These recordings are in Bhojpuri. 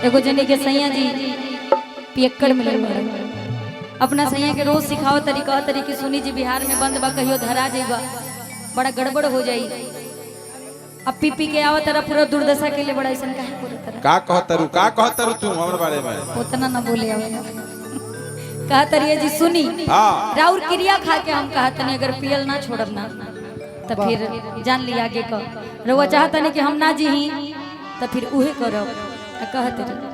एगो जने के सैया जी पियक्कड़ मिलल बड़ा अपना सैया के रोज सिखाओ तरीका तरीके सुनी जी बिहार में बंद बा कहियो धरा जाइबा बड़ा गड़बड़ हो जाई। अब पी पी के आवत तरह पूरा दुर्दशा के लिए बड़ा ऐसा काहे पूरा तरह का कहतरू तू हमर बारे में उतना ना बोले आवे कहा तरिए जी सुनी हां राउर क्रिया खा के हम कहा तने अगर पियल ना छोड़ब ना तो फिर जान लिया आगे का रउआ चाहता नहीं कि हम ना जी तो फिर उहे करब कहत रही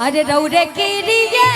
अरे रउरे क्रिया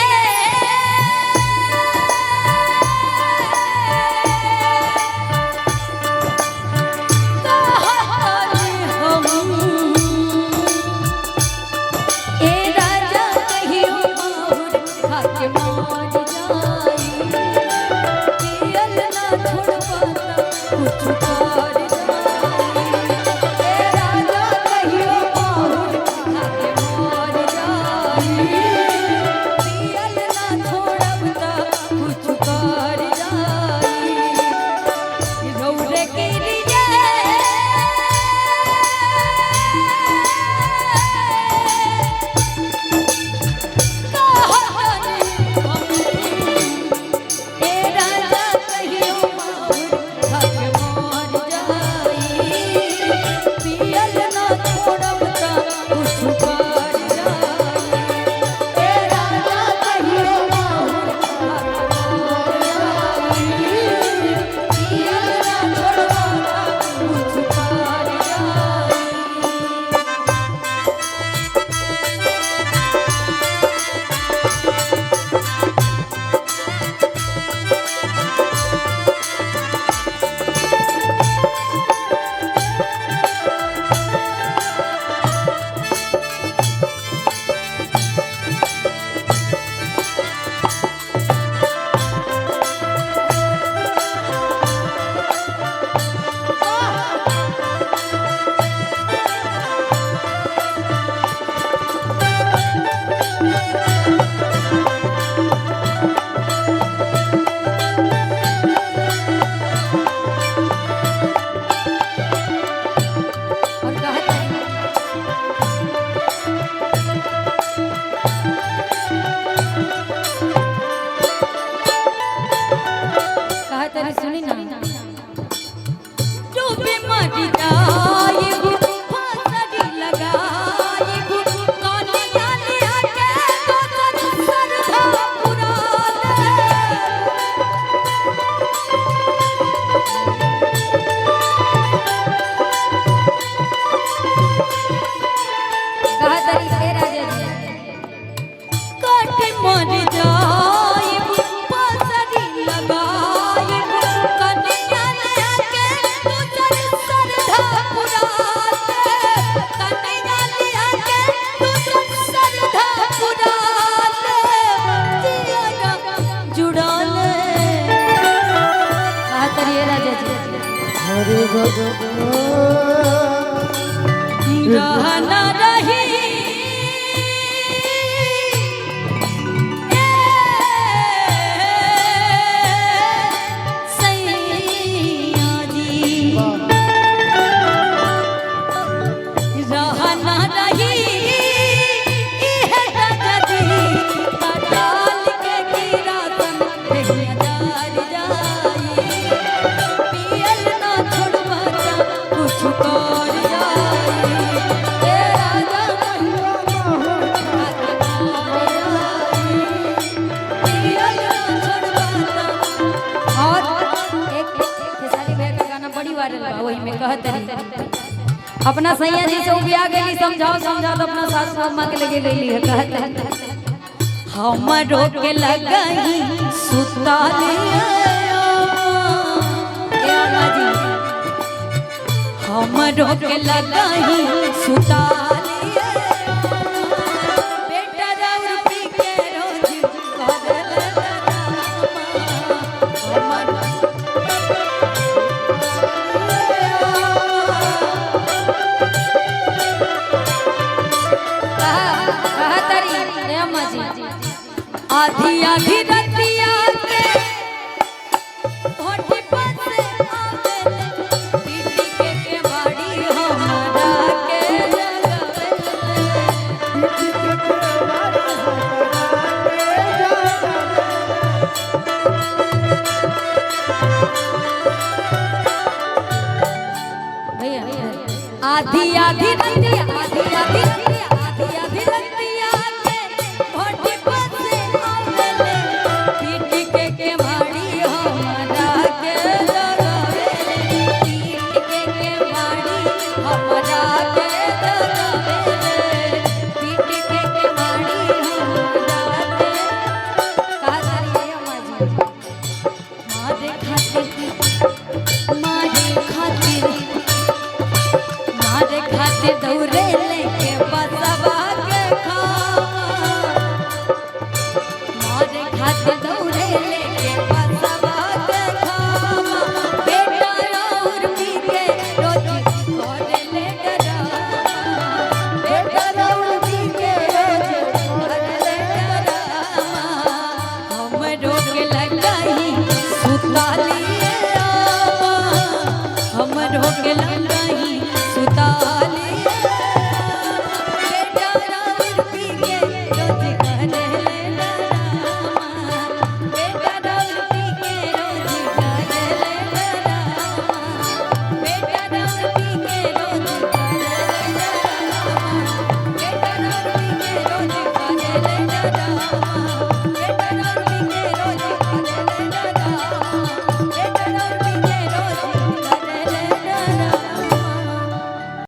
रहना रही सैया जी रहना रही वही में कहत रही अपना सैया जी से उबिया गेली समझाओ समझाओ तो अपना सासू अम्मा के लगे गईली है कहत हमरो के लगई सुताले अम्मा जी हमरो के लगई सुताले बेटा राउर पी के रोज करले आधी आधी रतिया के होठी पर से आवे दीदी के बाड़ी हमारा आधी राती